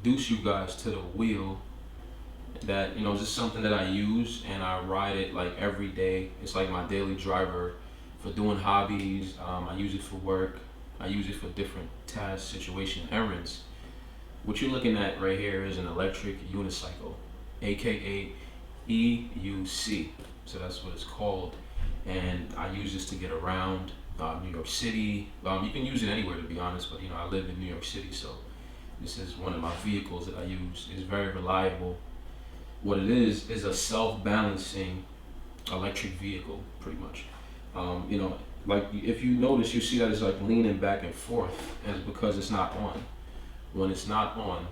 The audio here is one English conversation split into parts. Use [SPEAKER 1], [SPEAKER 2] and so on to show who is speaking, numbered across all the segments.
[SPEAKER 1] introduce you guys to the wheel that, you know, is just something that I use and I ride it like every day. It's like my daily driver for doing hobbies. I use it for work. I use it for different tasks, situation, errands. What you're looking at right here is an electric unicycle, aka EUC. So that's what it's called. And I use this to get around New York City. You can use it anywhere, to be honest, but you know, I live in New York City, so this is one of my vehicles that I use. It's very reliable. What it is a self-balancing electric vehicle, pretty much. You know, like if you notice, you see that it's like leaning back and forth, and it's because it's not on. When it's not on,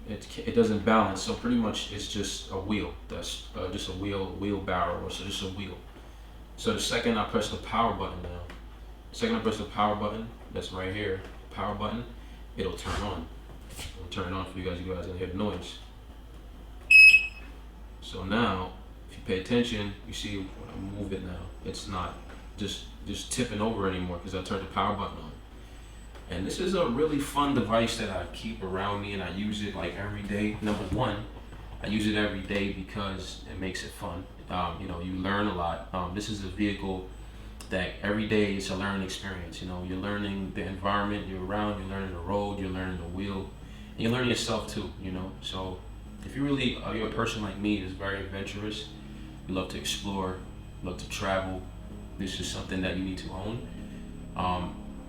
[SPEAKER 1] it doesn't balance. So pretty much it's just a wheel. That's just a wheelbarrow, or so just a wheel. So the second I press the power button now, that's right here, power button, it'll turn on. It'll turn on for you guys. You guys can hear the noise. So now, if you pay attention, you see when I move it now, it's not just tipping over anymore because I turned the power button on. And this is a really fun device that I keep around me, and I use it like every day. Number one, I use it every day because it makes it fun. You know, you learn a lot. This is a vehicle that every day it's a learning experience. You know, you're learning the environment you're around, you're learning the road, you're learning the wheel, and you're learning yourself too, you know. So if you really you're a person like me that's very adventurous, you love to explore, love to travel, this is something that you need to own.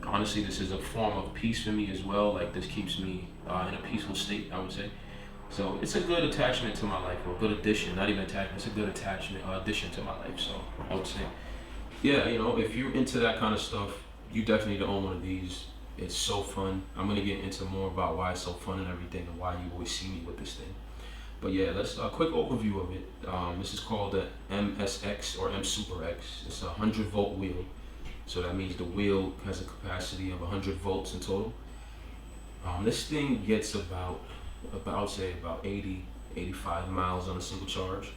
[SPEAKER 1] Honestly, this is a form of peace for me as well. Like, this keeps me in a peaceful state, I would say. So it's a good attachment to my life, or a good addition, not even attachment, it's a good attachment, addition to my life. So I would say, yeah, you know, if you're into that kind of stuff, you definitely need to own one of these. It's so fun. I'm gonna get into more about why it's so fun and everything, and why you always see me with this thing. But yeah, let's a quick overview of it. This is called the MSX or MSuperX. It's a 100-volt wheel. So that means the wheel has a capacity of 100 volts in total. This thing gets about 80, 85 miles on a single charge,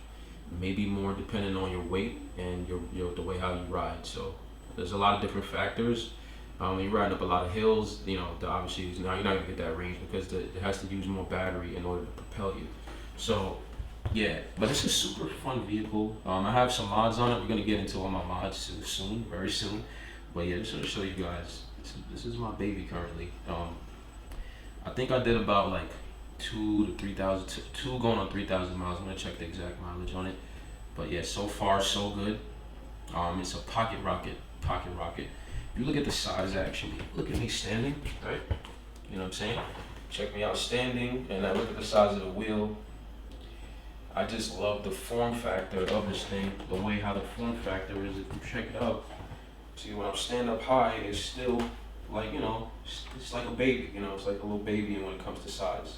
[SPEAKER 1] maybe more depending on your weight and the way how you ride. So there's a lot of different factors. When you're riding up a lot of hills, you know, obviously now you're not gonna get that range because it has to use more battery in order to propel you. So yeah, but it's a super fun vehicle. I have some mods on it. We're gonna get into all my mods soon, very soon. But yeah, just to show you guys, this is my baby currently. I think I did about like 2 to 3,000, two going on 3,000 miles. I'm gonna check the exact mileage on it. But yeah, so far so good. It's a pocket rocket. If you look at the size, actually, look at me standing, right? You know what I'm saying? Check me out standing, and I look at the size of the wheel. I just love the form factor of this thing, the way how the form factor is. If you check it out, see when I'm standing up high, it's still like, you know, it's like a baby, you know, it's like a little baby when it comes to size.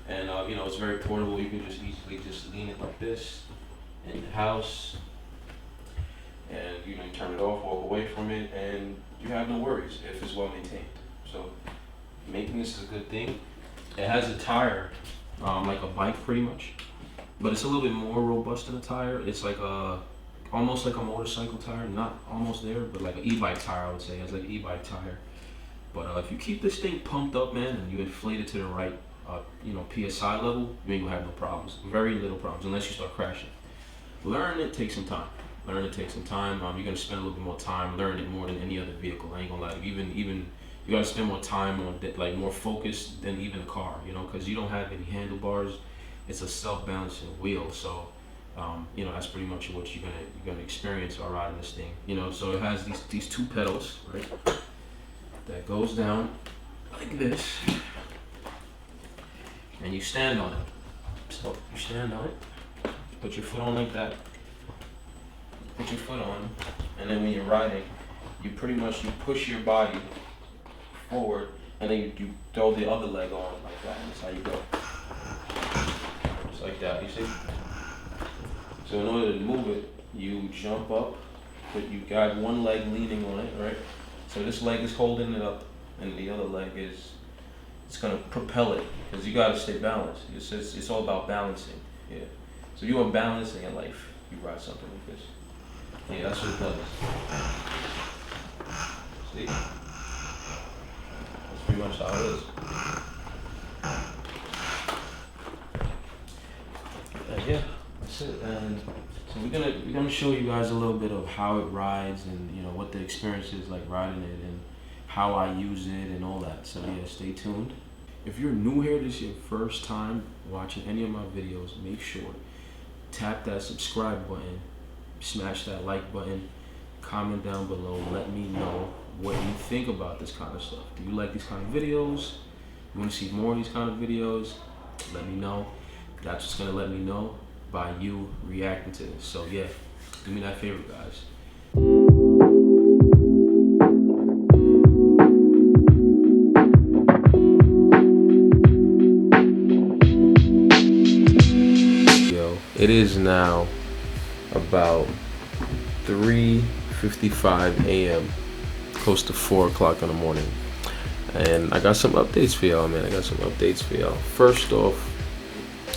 [SPEAKER 1] And you know, it's very portable. You can just easily just lean it like this in the house, and you know, you turn it off, walk away from it, and you have no worries if it's well maintained. So maintenance is a good thing. It has a tire like a bike pretty much, but it's a little bit more robust than a tire. It's like almost like a motorcycle tire, not almost there, but like an e-bike tire, I would say. It's like an e-bike tire. But if you keep this thing pumped up, man, and you inflate it to the right you know, PSI level, you ain't gonna have no problems. Very little problems unless you start crashing. Learn it takes some time. You're gonna spend a little bit more time learning it more than any other vehicle. I ain't gonna lie. Even you gotta spend more time on it, like more focused than even a car, you know, because you don't have any handlebars. It's a self-balancing wheel, so you know, that's pretty much what you're gonna experience while riding this thing. You know, so it has these two pedals, right? That goes down like this, and you stand on it. So you stand on it, put your foot on like that. Put your foot on, and then when you're riding, you push your body forward, and then you throw the other leg on like that. That's how you go. Just like that, you see? So in order to move it, you jump up, but you got one leg leaning on it, right? So this leg is holding it up, and the other leg it's gonna propel it, because you gotta stay balanced. It's all about balancing, yeah. So you are balancing in life, you ride something like this. Yeah, that's what it does. See? That's pretty much how it is. show you guys a little bit of how it rides and what the experience is like riding it and how I use it and all that. So yeah, stay tuned. If you're new here, this is your first time watching any of my videos, make sure tap that subscribe button, smash that like button, comment down below, let me know what you think about this kind of stuff. Do you like these kind of videos? You want to see more of these kind of videos? Let me know. That's just gonna let me know by you reacting to this. So yeah, do me that favor, guys. It is now about 3:55 a.m. close to 4 o'clock in the morning, and I got some updates for y'all, man. First off,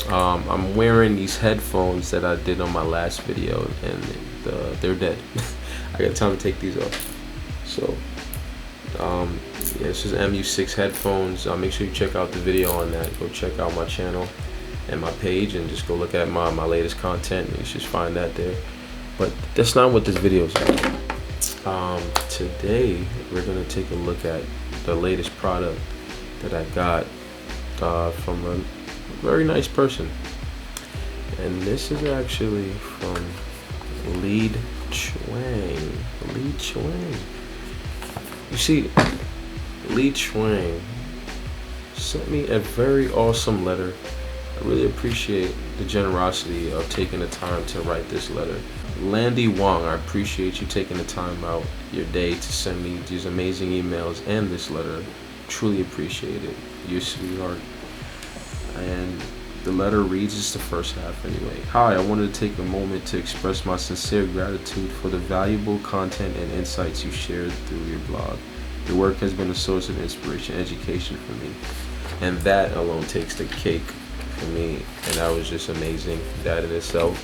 [SPEAKER 1] I'm wearing these headphones that I did on my last video, and they're dead. I got time to take these off. So yeah, this is MU6 headphones. Make sure you check out the video on that. Go check out my channel and my page and just go look at my latest content. You should find that there. But that's not what this video is about. Today we're gonna take a look at the latest product that I got from a very nice person, and this is actually from Lead Chuang. You see, Lead Chuang sent me a very awesome letter. I really appreciate the generosity of taking the time to write this letter. Landy Wong, I appreciate you taking the time out your day to send me these amazing emails and this letter. Truly appreciate it. You're a sweetheart. And the letter reads, it's the first half anyway. Hi, I wanted to take a moment to express my sincere gratitude for the valuable content and insights you shared through your blog. Your work has been a source of inspiration and education for me, and that alone takes the cake for me, and that was just amazing. That in itself,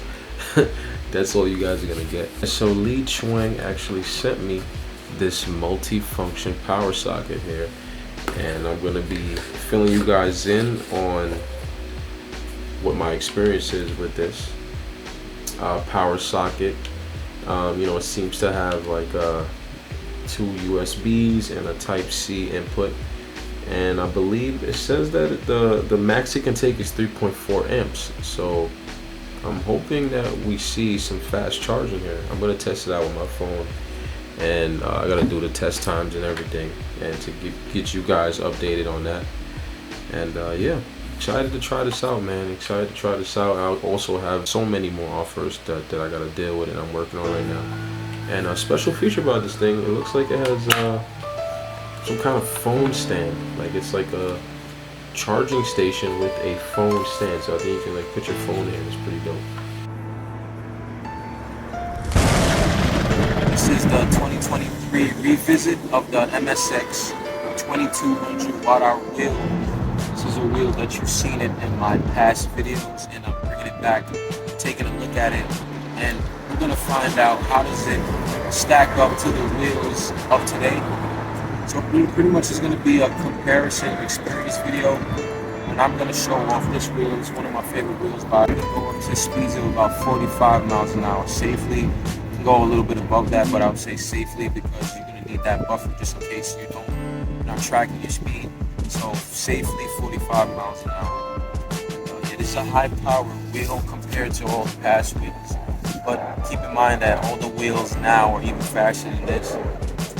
[SPEAKER 1] that's all you guys are gonna get. So Lee Chuang actually sent me this multi-function power socket here, and I'm gonna be filling you guys in on what my experience is with this power socket. It seems to have like 2 USBs and a Type-C input, and I believe it says that the max it can take is 3.4 amps. So I'm hoping that we see some fast charging here. I'm gonna test it out with my phone, and I gotta do the test times and everything, and to get you guys updated on that. And yeah, excited to try this out, man. Excited to try this out. I also have so many more offers that I gotta deal with and I'm working on right now. And a special feature about this thing, it looks like it has some kind of phone stand. Like it's like a charging station with a phone stand. So I think you can like put your phone in. It's pretty dope.
[SPEAKER 2] This is the 2023 revisit of the MSX 2200 watt-hour wheel. This is a wheel that you've seen it in my past videos, and I'm bringing it back, taking a look at it, and we're gonna find out how does it stack up to the wheels of today. So pretty much it's gonna be a comparison experience video, and I'm gonna show off this wheel. It's one of my favorite wheels, but I'm gonna go up to speeds of about 45 miles an hour safely. You can go a little bit above that, but I would say safely because you're gonna need that buffer just in case you're not tracking your speed. So safely 45 miles an hour. It is a high power wheel compared to all the past wheels, but keep in mind that all the wheels now are even faster than this.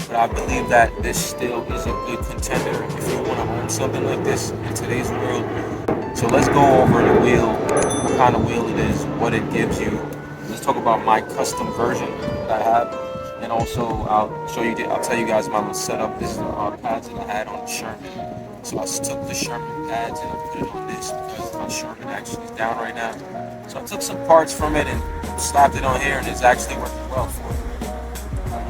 [SPEAKER 2] But I believe that this still is a good contender if you want to own something like this in today's world. So let's go over the wheel, what kind of wheel it is, what it gives you. Let's talk about my custom version that I have, and also I'll tell you guys my little setup. This is the pads that I had on the Sherman. So I took the Sherman pads and I put it on this because my Sherman actually is down right now. So I took some parts from it and slapped it on here, and it's actually working well for it.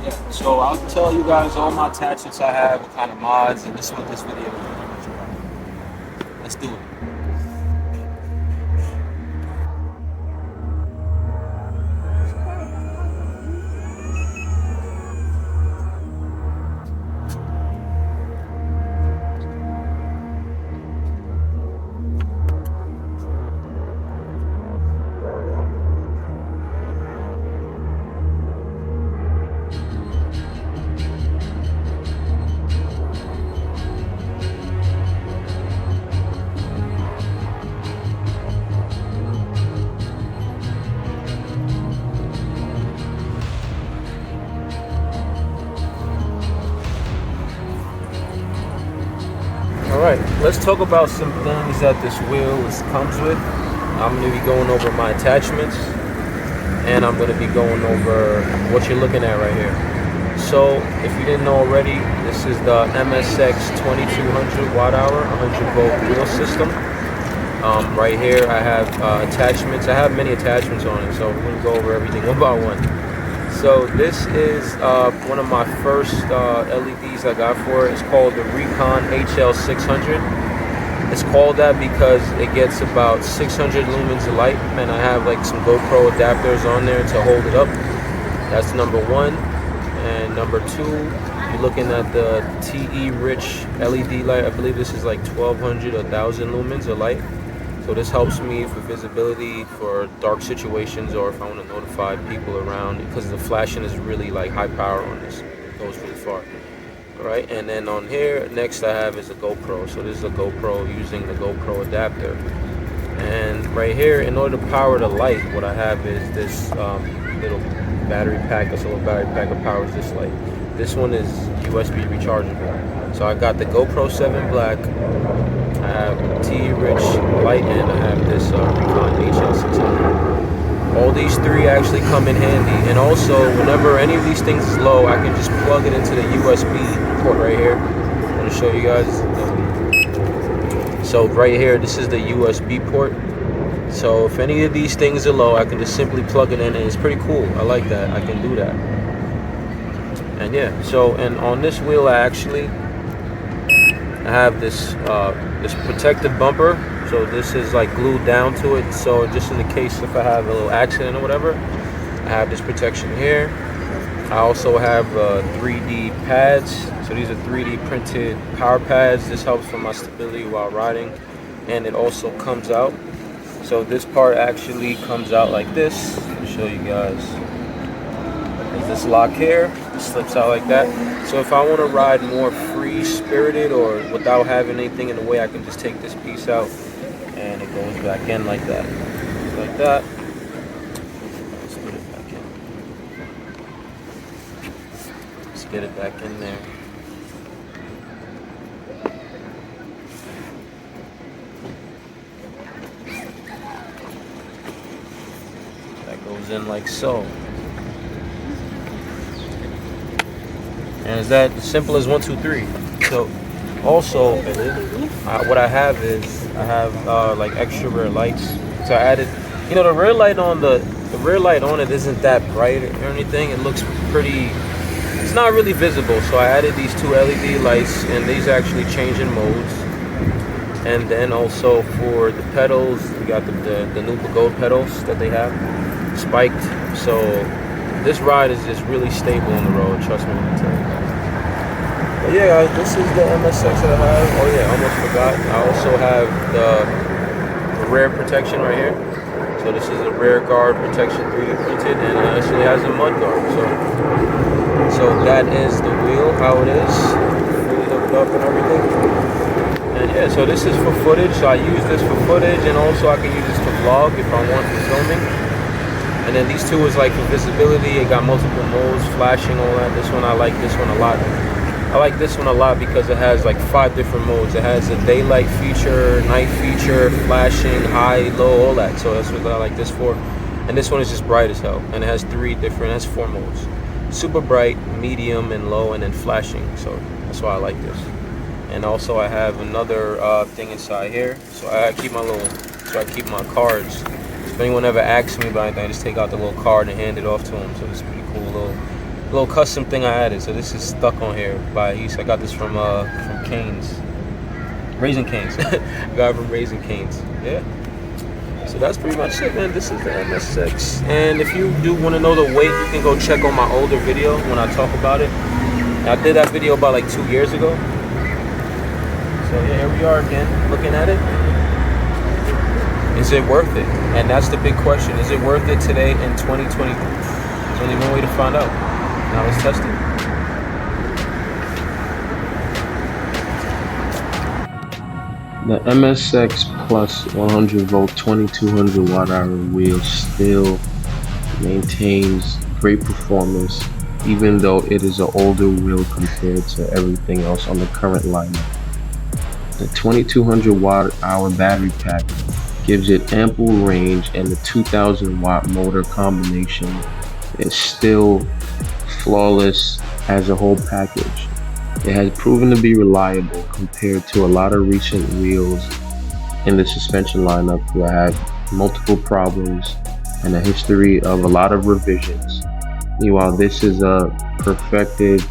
[SPEAKER 2] Yeah, so I'll tell you guys all my attachments I have, what kind of mods, and this is what this video is pretty much about. Let's do it.
[SPEAKER 1] Alright, let's talk about some things that this wheel comes with. I'm going to be going over my attachments, and I'm going to be going over what you're looking at right here. So, if you didn't know already, this is the MSX 2200 watt hour, 100 volt wheel system. Right here I have attachments. I have many attachments on it, so we're going to go over everything one by one. So this is one of my first LEDs I got for it. It's called the Recon HL600. It's called that because it gets about 600 lumens of light, and I have like some GoPro adapters on there to hold it up. That's number one. And number two, you're looking at the TE Rich LED light. I believe this is like 1200 or 1000 lumens of light. So this helps me for visibility for dark situations, or if I want to notify people around, because the flashing is really like high power on this. It goes really far. Alright, and then on here, next I have is a GoPro. So this is a GoPro using the GoPro adapter. And right here, in order to power the light, what I have is this little battery pack. That's a little battery pack that powers this light. This one is USB rechargeable. So I got the GoPro 7 Black, I have TE Rich light, and I have this Recon HL600. All these three actually come in handy. And also, whenever any of these things is low, I can just plug it into the USB port right here. I'm going to show you guys. So right here, this is the USB port. So if any of these things are low, I can just simply plug it in, and it's pretty cool. I like that. I can do that. And yeah, so, and on this wheel, I have this this protective bumper. So this is like glued down to it. So just in the case if I have a little accident or whatever, I have this protection here. I also have 3D pads. So these are 3D printed power pads. This helps for my stability while riding. And it also comes out. So this part actually comes out like this. I'll show you guys. There's this lock here. It slips out like that. So if I want to ride more free-spirited or without having anything in the way, I can just take this piece out and it goes back in like that. Just like that. Let's put it back in. Let's get it back in there. That goes in like so. And it's that simple as 1, 2, 3. So also what I have is I have like extra rear lights. So I added, you know, the rear light on the rear light on it isn't that bright or anything. It looks pretty, it's not really visible. So I added these two LED lights, and these actually change in modes. And then also for the pedals, we got the new gold pedals that they have spiked. So this ride is just really stable on the road, trust me when I tell you guys. But yeah, guys, this is the MSX that I have. Oh yeah, I almost forgot. I also have the rear protection right here. So this is a rear guard protection 3D printed, and it actually has a mud guard. So that is the wheel, how it is, fully hooked up and everything. And yeah, so this is for footage. So I use this for footage, and also I can use this to vlog if I want for filming. And then these two is like for visibility. It got multiple modes, flashing, all that. This one, I like this one a lot. I like this one a lot because it has like 5 different modes. It has a daylight feature, night feature, flashing, high, low, all that. So that's what I like this for. And this one is just bright as hell. And it has 4 modes. Super bright, medium, and low, and then flashing. So that's why I like this. And also I have another thing inside here. So I keep my cards. If anyone ever asks me about anything, I just take out the little card and hand it off to them. So it's a pretty cool little custom thing I added. So this is stuck on here by EUC. I got this from Canes, Raising Canes. Got it from Raising Canes. Yeah. So that's pretty much it, man. This is the MSX. And if you do want to know the weight, you can go check on my older video when I talk about it. I did that video about like 2 years ago. So yeah, here we are again, looking at it. Is it worth it? And that's the big question. Is it worth it today in 2020? There's only one way to find out. Now let's test it. The MSX Plus 100 volt 2200 watt hour wheel still maintains great performance, even though it is an older wheel compared to everything else on the current lineup. The 2200 watt hour battery pack gives it ample range, and the 2000 watt motor combination is still flawless as a whole package. It has proven to be reliable compared to a lot of recent wheels in the suspension lineup who had multiple problems and a history of a lot of revisions. Meanwhile, this is a perfected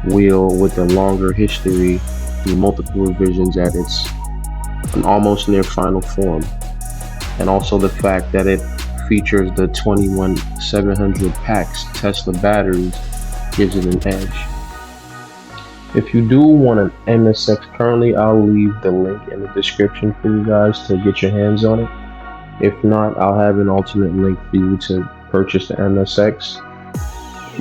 [SPEAKER 1] wheel with a longer history through multiple revisions at its an almost near final form. And also the fact that it features the 21700 packs Tesla batteries gives it an edge. If you do want an MSX currently, I'll leave the link in the description for you guys to get your hands on it. If not, I'll have an alternate link for you to purchase the MSX.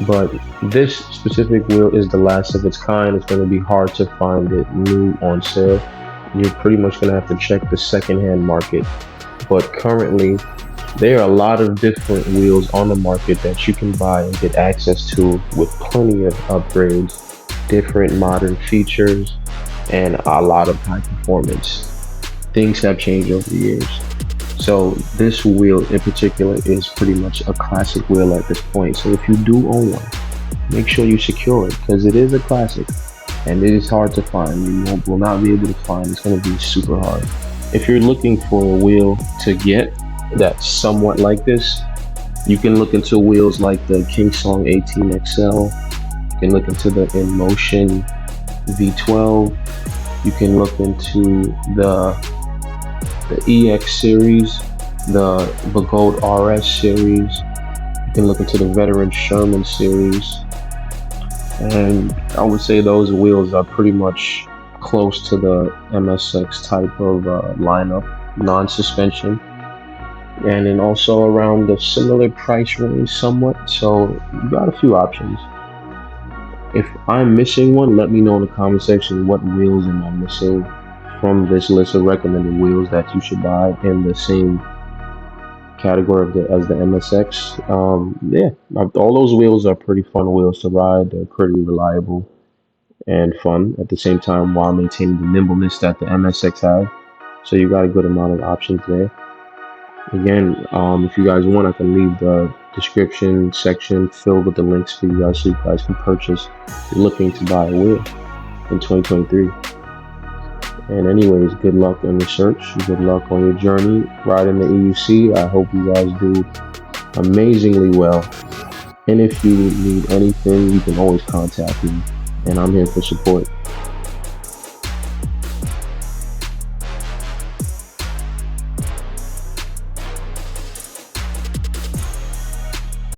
[SPEAKER 1] But this specific wheel is the last of its kind. It's going to be hard to find it new on sale. You're pretty much going to have to check the secondhand market. But currently, there are a lot of different wheels on the market that you can buy and get access to with plenty of upgrades, different modern features, and a lot of high performance. Things have changed over the years. So this wheel in particular is pretty much a classic wheel at this point. So if you do own one, make sure you secure it, because it is a classic and it is hard to find. You will not be able to find. It's going to be super hard. If you're looking for a wheel to get that's somewhat like this, you can look into wheels like the Kingsong 18XL. You can look into the InMotion V12. You can look into the EX series, the Gold RS series. You can look into the Veteran Sherman series. And I would say those wheels are pretty much close to the MSX type of lineup, non-suspension. And then also around the similar price range somewhat. So you got a few options. If I'm missing one, let me know in the comment section what wheels am I missing from this list of recommended wheels that you should buy in the same category as the MSX. Yeah, all those wheels are pretty fun wheels to ride. They're pretty reliable and fun at the same time while maintaining the nimbleness that the MSX has. So you got a good amount of options there. Again, if you guys want, I can leave the description section filled with the links for you guys so you guys can purchase if you're looking to buy a wheel in 2023. And anyways, good luck on your search. Good luck on your journey riding the EUC. I hope you guys do amazingly well. And if you need anything, you can always contact me. And I'm here for support.